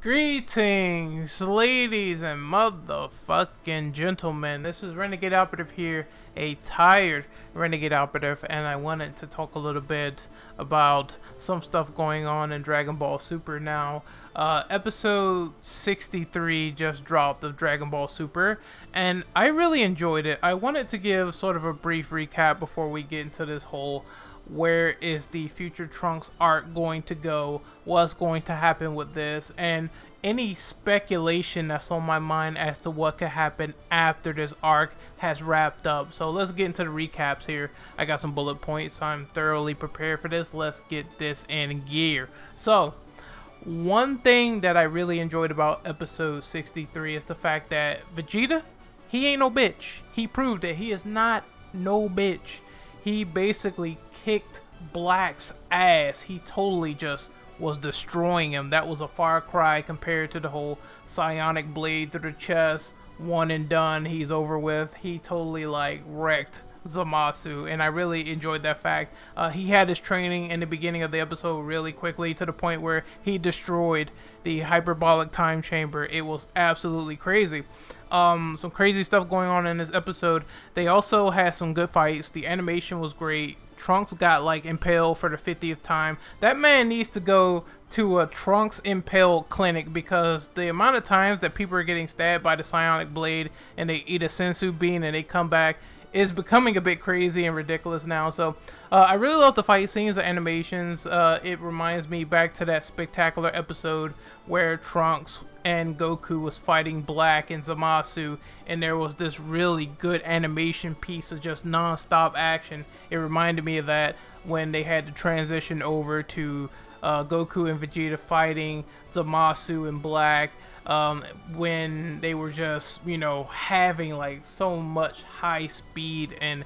Greetings, ladies and motherfucking gentlemen. This is Renegade Operative here, a tired Renegade Operative, and I wanted to talk a little bit about some stuff going on in Dragon Ball Super now. Episode 63 just dropped of Dragon Ball Super, and I really enjoyed it. I wanted to give sort of a brief recap before we get into this whole where is the future Trunks arc going to go, what's going to happen with this, and any speculation that's on my mind as to what could happen after this arc has wrapped up. So let's get into the recaps here. I got some bullet points. I'm thoroughly prepared for this. Let's get this in gear. So one thing that I really enjoyed about episode 63 is the fact that Vegeta, he ain't no bitch. He proved it. He is not no bitch. He basically kicked Black's ass. He totally just was destroying him. That was a far cry compared to the whole psionic blade through the chest, one and done, he's over with. He totally like wrecked Zamasu, and I really enjoyed that fact. He had his training in the beginning of the episode really quickly to the point where he destroyed the hyperbolic time chamber. It was absolutely crazy. Some crazy stuff going on in this episode. They also had some good fights. The animation was great. Trunks got like impaled for the 50th time. That man needs to go to a Trunks impaled clinic, because the amount of times that people are getting stabbed by the psionic blade and they eat a sensu bean and they come back is becoming a bit crazy and ridiculous now. So I really love the fight scenes, the animations. It reminds me back to that spectacular episode where Trunks and Goku was fighting Black and Zamasu, and there was this really good animation piece of just non-stop action. It reminded me of that when they had to transition over to Goku and Vegeta fighting Zamasu and Black, when they were just, you know, having like so much high speed and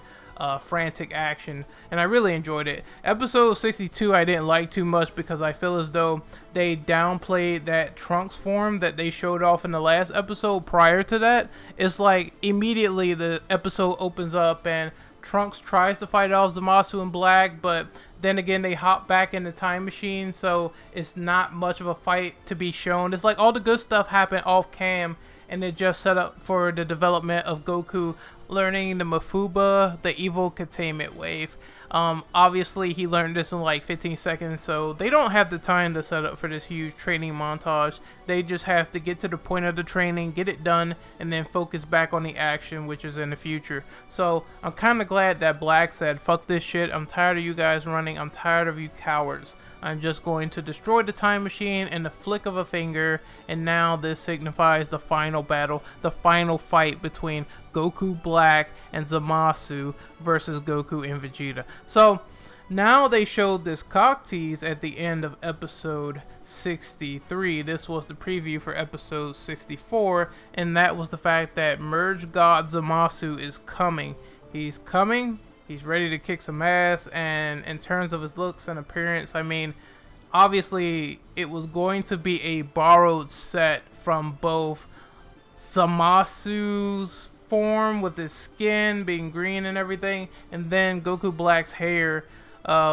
frantic action, and I really enjoyed it. Episode 62 I didn't like too much because I feel as though they downplayed that Trunks form that they showed off in the last episode. Prior to that, it's like immediately the episode opens up and Trunks tries to fight off Zamasu and Black, but then again they hop back in the time machine, so it's not much of a fight to be shown. It's like all the good stuff happened off cam, and it just set up for the development of Goku learning the Mafuba, the evil containment wave. Obviously he learned this in like 15 seconds, so they don't have the time to set up for this huge training montage. They just have to get to the point of the training, get it done, and then focus back on the action, which is in the future. So I'm kind of glad that Black said, fuck this shit, I'm tired of you guys running, I'm tired of you cowards. I'm just going to destroy the time machine in the flick of a finger, and now this signifies the final battle, the final fight between Goku Black and Zamasu versus Goku and Vegeta. So now they showed this cock tease at the end of episode 63. This was the preview for episode 64, and that was the fact that Merge God Zamasu is coming. He's coming. He's ready to kick some ass, and in terms of his looks and appearance, I mean, obviously it was going to be a borrowed set from both Zamasu's form with his skin being green and everything, and then Goku Black's hair,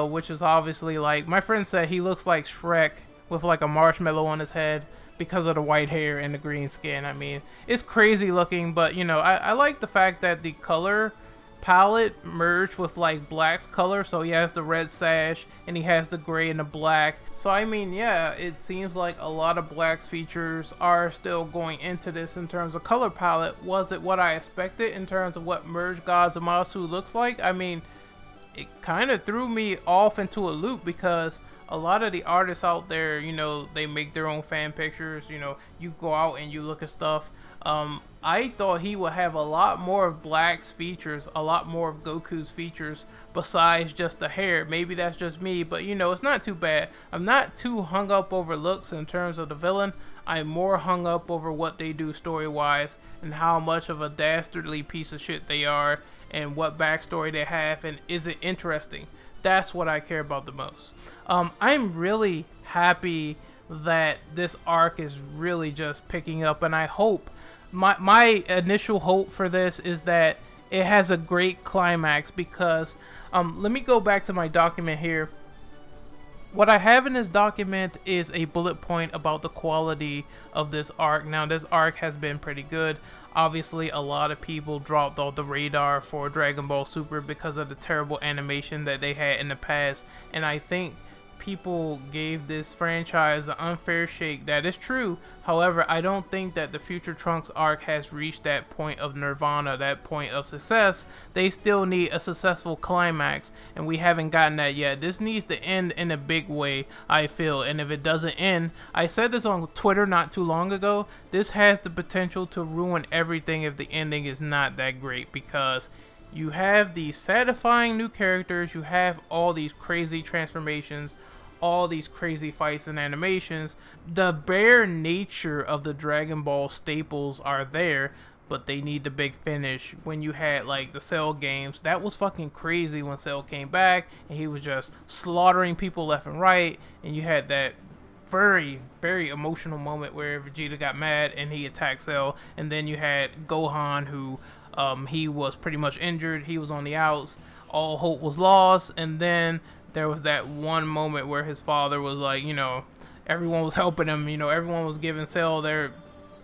which is obviously, like my friend said, he looks like Shrek with like a marshmallow on his head because of the white hair and the green skin. I mean, it's crazy looking, but you know, I like the fact that the color palette merged with like Black's color, so he has the red sash and he has the gray and the black. So I mean, yeah, it seems like a lot of Black's features are still going into this in terms of color palette. Was it what I expected in terms of what Merge God Zamasu looks like? I mean, it kind of threw me off into a loop, because a lot of the artists out there, you know, they make their own fan pictures. You know, you go out and you look at stuff. I thought he would have a lot more of Black's features, a lot more of Goku's features besides just the hair. Maybe that's just me, but you know, it's not too bad. I'm not too hung up over looks in terms of the villain. I'm more hung up over what they do story-wise and how much of a dastardly piece of shit they are and what backstory they have, and is it interesting? That's what I care about the most. I'm really happy that this arc is really just picking up, and I hope my initial hope for this is that it has a great climax, because let me go back to my document here. What I have in this document is a bullet point about the quality of this arc. Now, this arc has been pretty good. Obviously, a lot of people dropped off the radar for Dragon Ball Super because of the terrible animation that they had in the past. And I think people gave this franchise an unfair shake. That is true. However, I don't think that the Future Trunks arc has reached that point of nirvana, that point of success. They still need a successful climax, and we haven't gotten that yet. This needs to end in a big way, I feel, and if it doesn't end, I said this on Twitter not too long ago, this has the potential to ruin everything if the ending is not that great, because you have these satisfying new characters, you have all these crazy transformations, all these crazy fights and animations. The bare nature of the Dragon Ball staples are there, but they need the big finish. When you had like the Cell games, that was fucking crazy when Cell came back and he was just slaughtering people left and right, and you had that very, very emotional moment where Vegeta got mad and he attacked Cell, and then you had Gohan who he was pretty much injured, he was on the outs, all hope was lost, and then there was that one moment where his father was like, you know, everyone was helping him, you know, everyone was giving Cell their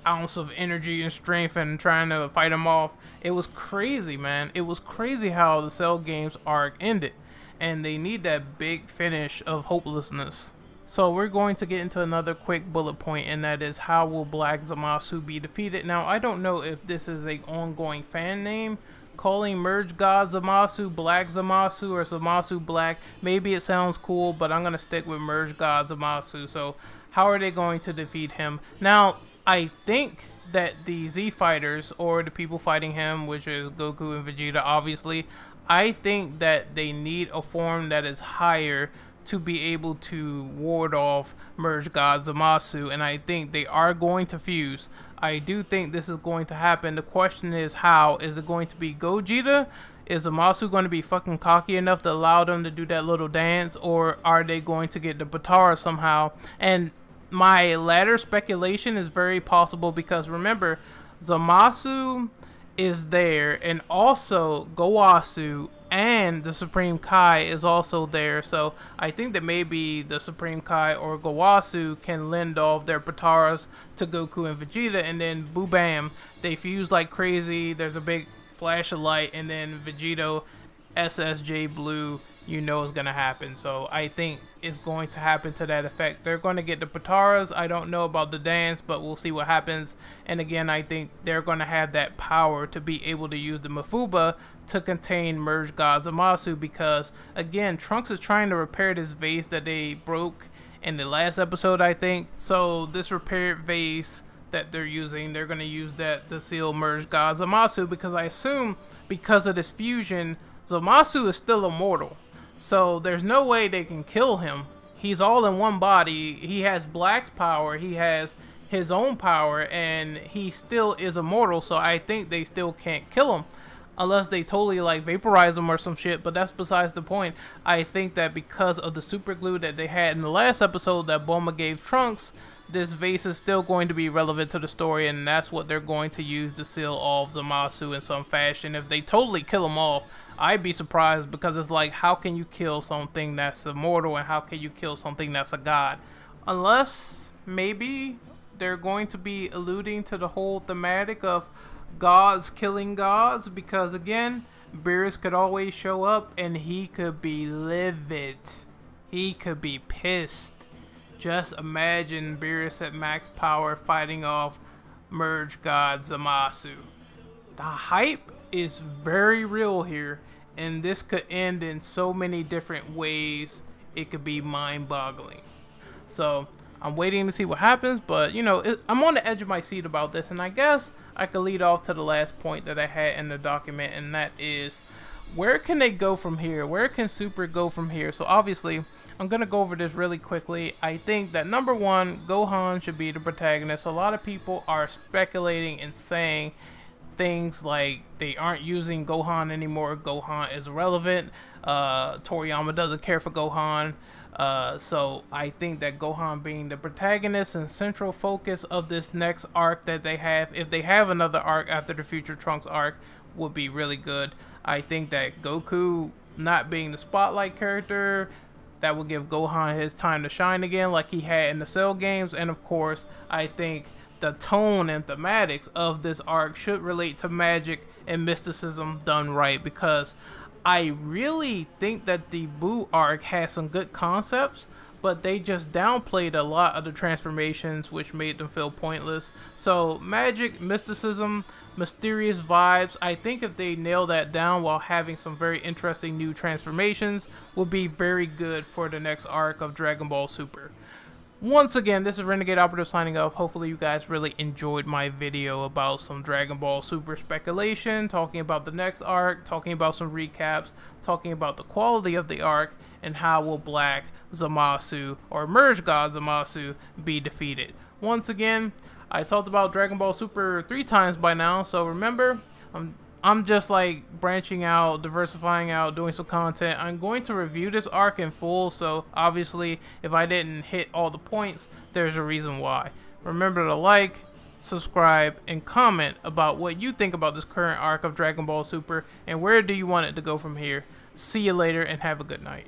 ounce of energy and strength and trying to fight him off. It was crazy, man. It was crazy how the Cell games arc ended, and they need that big finish of hopelessness. So we're going to get into another quick bullet point, and that is, how will Black Zamasu be defeated? Now, I don't know if this is an ongoing fan name, calling Merge God Zamasu Black Zamasu or Zamasu Black. Maybe it sounds cool, but I'm going to stick with Merge God Zamasu. So how are they going to defeat him? Now, I think that the Z fighters, or the people fighting him, which is Goku and Vegeta obviously, I think that they need a form that is higher to be able to ward off Merge God Zamasu, and I think they are going to fuse. I do think this is going to happen. The question is, how? Is it going to be Gogeta? Is Zamasu going to be fucking cocky enough to allow them to do that little dance, or are they going to get the Batara somehow? And my latter speculation is very possible, because remember, Zamasu is there, and also Gowasu and the Supreme Kai is also there. So I think that maybe the Supreme Kai or Gowasu can lend off their Pataras to Goku and Vegeta, and then boo bam, they fuse like crazy. There's a big flash of light, and then Vegito SSJ Blue, you know, is gonna happen. So I think it's going to happen to that effect. They're going to get the Pataras. I don't know about the dance, but we'll see what happens. And again, I think they're going to have that power to be able to use the Mafuba to contain Merge God Zamasu, because again, Trunks is trying to repair this vase that they broke in the last episode, I think. So this repaired vase that they're using, they're going to use that to seal Merge God Zamasu, because I assume because of this fusion, Zamasu is still immortal. So there's no way they can kill him. He's all in one body. He has Black's power, he has his own power, and he still is immortal. So I think they still can't kill him unless they totally like vaporize him or some shit, but that's besides the point. I think that because of the super glue that they had in the last episode that Bulma gave Trunks, this vase is still going to be relevant to the story, and that's what they're going to use to seal off Zamasu in some fashion. If they totally kill him off, I'd be surprised, because it's like, how can you kill something that's immortal, and how can you kill something that's a god? Unless maybe they're going to be alluding to the whole thematic of gods killing gods, because again, Beerus could always show up and he could be livid. He could be pissed. Just imagine Beerus at max power fighting off Merge God Zamasu. The hype is very real here, and this could end in so many different ways. It could be mind-boggling. So I'm waiting to see what happens, but you know, I'm on the edge of my seat about this, and I guess I could lead off to the last point that I had in the document, and that is, where can they go from here? Where can Super go from here? So obviously, I'm going to go over this really quickly. I think that number one, Gohan should be the protagonist. A lot of people are speculating and saying things like they aren't using Gohan anymore. Gohan is irrelevant. Toriyama doesn't care for Gohan. So I think that Gohan being the protagonist and central focus of this next arc that they have, if they have another arc after the Future Trunks arc, would be really good. I think that Goku not being the spotlight character, that will give Gohan his time to shine again like he had in the Cell games. And of course, I think the tone and thematics of this arc should relate to magic and mysticism done right, because I really think that the Boo arc has some good concepts, but they just downplayed a lot of the transformations, which made them feel pointless. So magic, mysticism, mysterious vibes, I think if they nail that down while having some very interesting new transformations, will be very good for the next arc of Dragon Ball Super. Once again, this is Renegade Operative signing off. Hopefully you guys really enjoyed my video about some Dragon Ball Super speculation, talking about the next arc, talking about some recaps, talking about the quality of the arc, and how will Black Zamasu, or Merge God Zamasu, be defeated. Once again, I talked about Dragon Ball Super 3 times by now, so remember, I'm just like branching out, diversifying out, doing some content. I'm going to review this arc in full, so obviously if I didn't hit all the points, there's a reason why. Remember to like, subscribe, and comment about what you think about this current arc of Dragon Ball Super, and where do you want it to go from here. See you later, and have a good night.